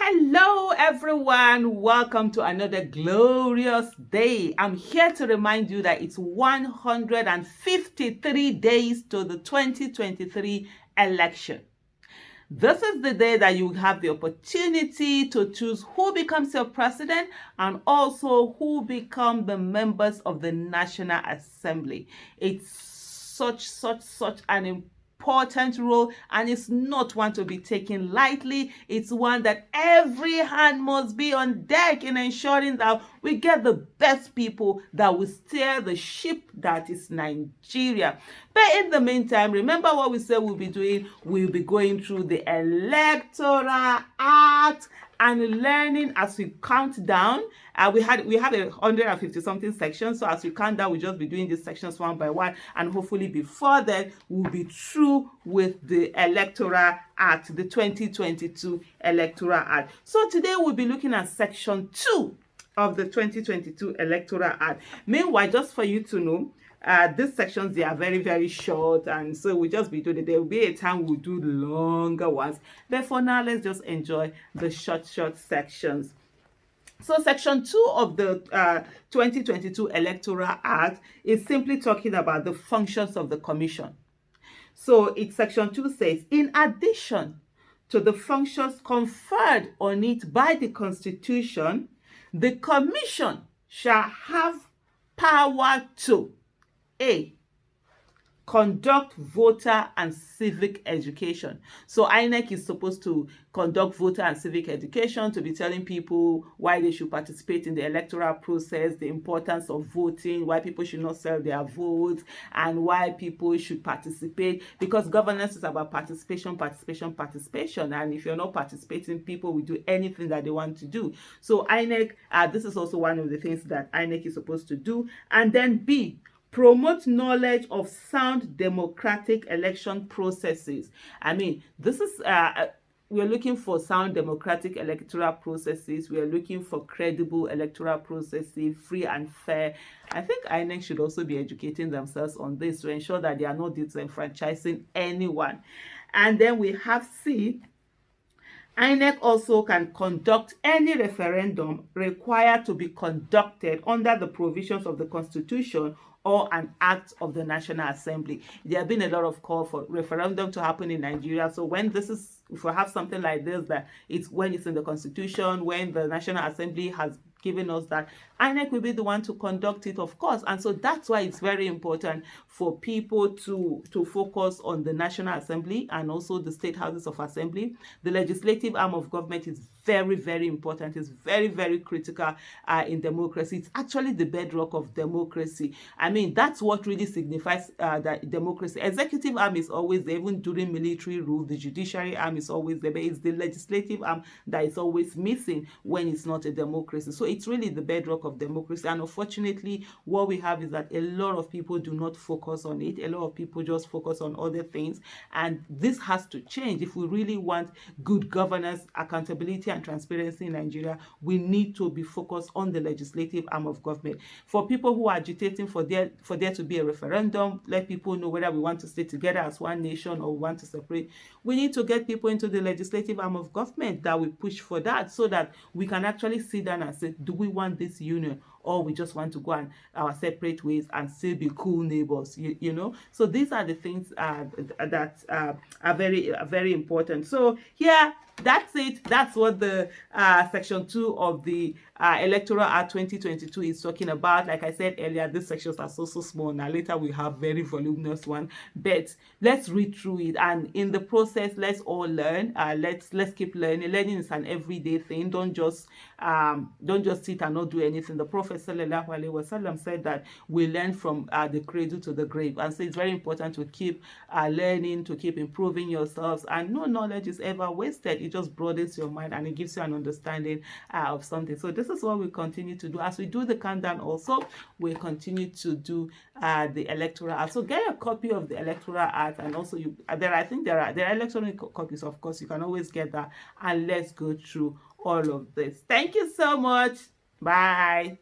Hello everyone, welcome to another glorious day. I'm here to remind you that it's 153 days to the 2023 election. This is the day that you have the opportunity to choose who becomes your president and also who become the members of the National Assembly. It's such an important role, and it's not one to be taken lightly. It's one that every hand must be on deck in ensuring that we get the best people that will steer the ship that is Nigeria. But in the meantime, remember what we said we'll be doing. We'll be going through the Electoral Act and learning as we count down. We have 150 something sections, so as we count down, we'll just be doing these sections one by one, and hopefully before then we'll be through with the Electoral Act, the 2022 Electoral Act. So today we'll be looking at section 2 of the 2022 Electoral Act. Meanwhile, just for you to know, these sections, they are very short, and so we'll just be doing it. There will be a time we'll do longer ones, but for now let's just enjoy the short sections. So section 2 of the 2022 Electoral Act is simply talking about the functions of the commission. So section 2 says, in addition to the functions conferred on it by the Constitution, the commission shall have power to A, conduct voter and civic education. So INEC is supposed to conduct voter and civic education, to be telling people why they should participate in the electoral process, the importance of voting, why people should not sell their votes, and why people should participate, because governance is about participation. And if you're not participating, people will do anything that they want to do. So INEC, this is also one of the things that INEC is supposed to do. And then B, promote knowledge of sound democratic election processes. I mean, this is we're looking for sound democratic electoral processes. We are looking for credible electoral processes, free and fair. I think INEC should also be educating themselves on this to ensure that they are not disenfranchising anyone. And then we have C, INEC also can conduct any referendum required to be conducted under the provisions of the Constitution or an act of the National Assembly. There have been a lot of call for referendum to happen in Nigeria. So if we have something like this, that it's when it's in the Constitution, when the National Assembly has given us that, INEC will be the one to conduct it, of course. And so that's why it's very important for people to focus on the National Assembly and also the state houses of assembly. The legislative arm of government is very important. It's very critical in democracy. It's actually the bedrock of democracy. I mean, that's what really signifies that democracy. Executive arm is always there, even during military rule. The judiciary arm is always there, but it's the legislative arm that is always missing when it's not a democracy. So it's really the bedrock of democracy. And unfortunately, what we have is that a lot of people do not focus on it. A lot of people just focus on other things. And this has to change. If we really want good governance, accountability, and transparency in Nigeria, we need to be focused on the legislative arm of government. For people who are agitating for there to be a referendum, let people know whether we want to stay together as one nation or we want to separate. We need to get people into the legislative arm of government that will push for that, so that we can actually sit down and say, do we want this union, or we just want to go our separate ways and still be cool neighbors, you know? So these are the things that are very important. So here, that's it. That's what the section 2 of the Electoral Act 2022 is talking about. Like I said earlier, these sections are so small. Now later we have very voluminous one, but let's read through it, and in the process, let's all learn. Let's keep learning. Learning is an everyday thing. Don't just sit and not do anything. The Prophet Sallallahu Alaihi Wasallam said that we learn from the cradle to the grave, and so it's very important to keep learning, to keep improving yourselves, and no knowledge is ever wasted. It just broadens your mind and it gives you an understanding of something. So this is what we continue to do. As we do the countdown also, we continue to do the Electoral Act. So get a copy of the Electoral Act, and also there are electronic copies, of course. You can always get that, and let's go through all of this. Thank you so much. Bye.